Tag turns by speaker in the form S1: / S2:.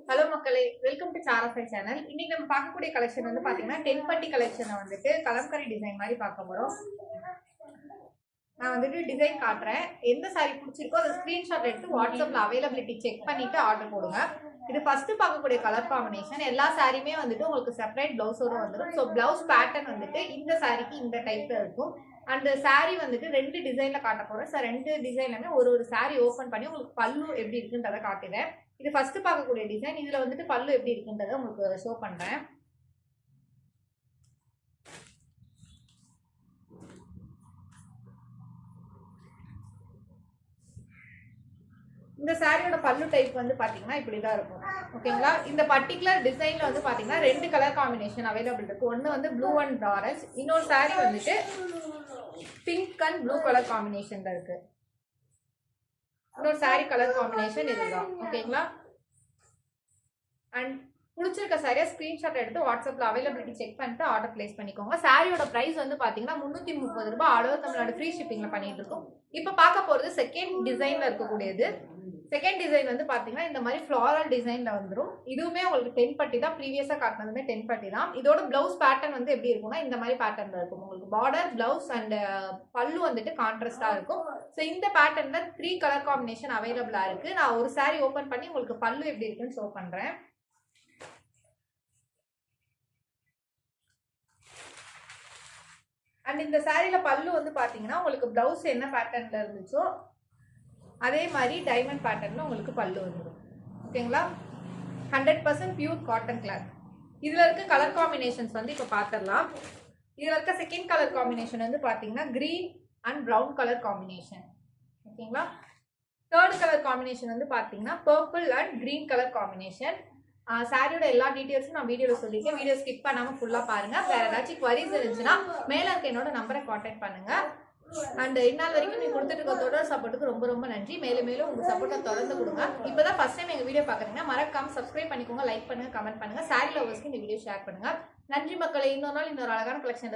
S1: Hello மக்களே, welcome to சாரஃபை channel. இன்னைக்கு நம்ம பார்க்கக்கூடிய கலெக்ஷன் வந்து பாத்தீங்கன்னா 10 பட்டி கலெக்ஷனை வந்துட்டு கலம்கரி டிசைன் மாதிரி பார்க்க போறோம். நான் வந்துட்டு டிசைன் காட்டுறேன். எந்த சாரி பிடிச்சிருக்கோ அதை ஸ்கிரீன்ஷாட் எடுத்து வாட்ஸ்அப்ல அவைலபிலிட்டி செக் பண்ணிட்டு ஆர்டர் போடுங்க. இது ஃபர்ஸ்ட் பார்க்கக்கூடிய கலர் காம்பினேஷன். எல்லா சாரியுமே வந்துட்டு உங்களுக்கு செப்பரேட் பிளவுஸோட வந்துடும். ஸோ பிளவுஸ் பேட்டர்ன் வந்துட்டு இந்த சாரிக்கு இந்த டைப்ல இருக்கும். அந்த சாரி வந்துட்டு 2 டிசைன்ல காட்ட போறேன். சார் 2 டிசைன்லயுமே ஒரு சாரி ஓபன் பண்ணி உங்களுக்கு பல்லு எப்படி இருக்குன்றதை காட்டுறேன். இது ஃபர்ஸ்ட் பார்க்கக்கூடிய டிசைன். இதுல வந்துட்டு பல்லு எப்படி இருக்குன்றதை உங்களுக்கு ஷோ பண்றேன். இந்த சாரியோட பல்லு டைப் வந்து பாத்தீங்கன்னா இப்படிதான் இருக்கும். ஓகேங்களா? இந்த பர்டிகுலர் டிசைன்ல வந்து பாத்தீங்கன்னா 2 கலர் காம்பினேஷன் அவைலபிள் இருக்கு. ஒன்னு வந்து ப்ளூ அண்ட் ஆரஞ்சு, இன்னொரு சாரி வந்துட்டு பிங்க் அண்ட் ப்ளூ கலர் காம்பினேஷன்ல இருக்கு. இன்னொரு சாரி கலர் காம்பினேஷன் இதுதான். ஓகேங்களா? அண்ட் பிடிச்சிருக்க சாரியா ஸ்கிரீன்ஷாட் எடுத்து வாட்ஸ்அப்ல அவைலபிலிட்டி செக் பண்ணிட்டு ஆர்டர் பிளேஸ் பண்ணிக்கோங்க. சாரியோட பிரைஸ் வந்து பாத்தீங்கன்னா 330 ரூபாய். ஆல் ஓவர் தமிழ்நாடு ஃப்ரீ ஷிப்பிங்ல பண்ணிட்டு இருக்கோம். இப்ப பார்க்க போறது செகண்ட் டிசைன்ல இருக்கக்கூடியது. செகண்ட் டிசைன் வந்து பாத்தீங்கன்னா இந்த மாதிரி ஃபிளாரல் டிசைன்ல வந்துடும். இதுவுமே உங்களுக்கு 10 பட்டி தான். ப்ரீவியஸா காட்டினதுமே 10 பட்டி தான். இதோட பிளவுஸ் பேட்டர்ன் வந்து எப்படி இருக்கும்னா இந்த மாதிரி பேட்டர்ன்ல இருக்கும். உங்களுக்கு பார்டர், பிளவுஸ் அண்ட் பல்லு வந்துட்டு கான்ட்ராஸ்டா இருக்கும். ஸோ இந்த பேட்டர்ன்ல 3 கலர் காம்பினேஷன் அவைலபிளா இருக்கு. நான் ஒரு சாரி ஓபன் பண்ணி உங்களுக்கு பல்லு எப்படி இருக்குன்னு ஷோ பண்றேன். அண்ட் இந்த சாரியில பல்லு வந்து பாத்தீங்கன்னா உங்களுக்கு பிளவுஸ் என்ன பேட்டர்ன்ல இருந்துச்சோ அதே மாதிரி டைமண்ட் பேட்டர்ன்ல உங்களுக்கு பல்லு வந்துடும். ஓகேங்களா? 100% பியூர் காட்டன் கிளாத். இதுல இருக்க கலர் காம்பினேஷன்ஸ் வந்து இப்ப பாத்திரலாம். இதுல இருக்க செகண்ட் கலர் காம்பினேஷன் வந்து பாத்தீங்கன்னா green and brown colour combination. ஓகேங்களா? தேர்ட் கலர் காம்பினேஷன் வந்து பாத்தீங்கன்னா purple and green colour combination. சாரியோட எல்லா டீட்டெயில்ஸும் நான் வீடியோவில் சொல்லியிருக்கேன். வீடியோ ஸ்கிப் பண்ணாமல் ஃபுல்லாக பாருங்க. வேற ஏதாச்சும் குவரிஸ் இருந்துச்சுன்னா மேலே இருக்க என்னோட நம்பரை கான்டாக்ட் பண்ணுங்க. அண்ட் இந்நாள் வரைக்கும் நீ கொடுத்துட்டு இருக்க தொடர் சப்போர்ட்டுக்கு ரொம்ப ரொம்ப நன்றி. மேலும் மேலும் உங்க சப்போர்ட்டை தொடர்ந்து கொடுங்க. இப்போதான் ஃபர்ஸ்ட் டைம் எங்க வீடியோ பாக்குறீங்கன்னா மறக்காம சப்ஸ்கிரைப் பண்ணிக்கோங்க, லைக் பண்ணுங்க, கமெண்ட் பண்ணுங்க. சாரி லவர்ஸ்க்கு இந்த வீடியோ ஷேர் பண்ணுங்க. நன்றி மக்களே. இன்னொரு நாள் இன்னொரு அழகான கலெக்ஷன்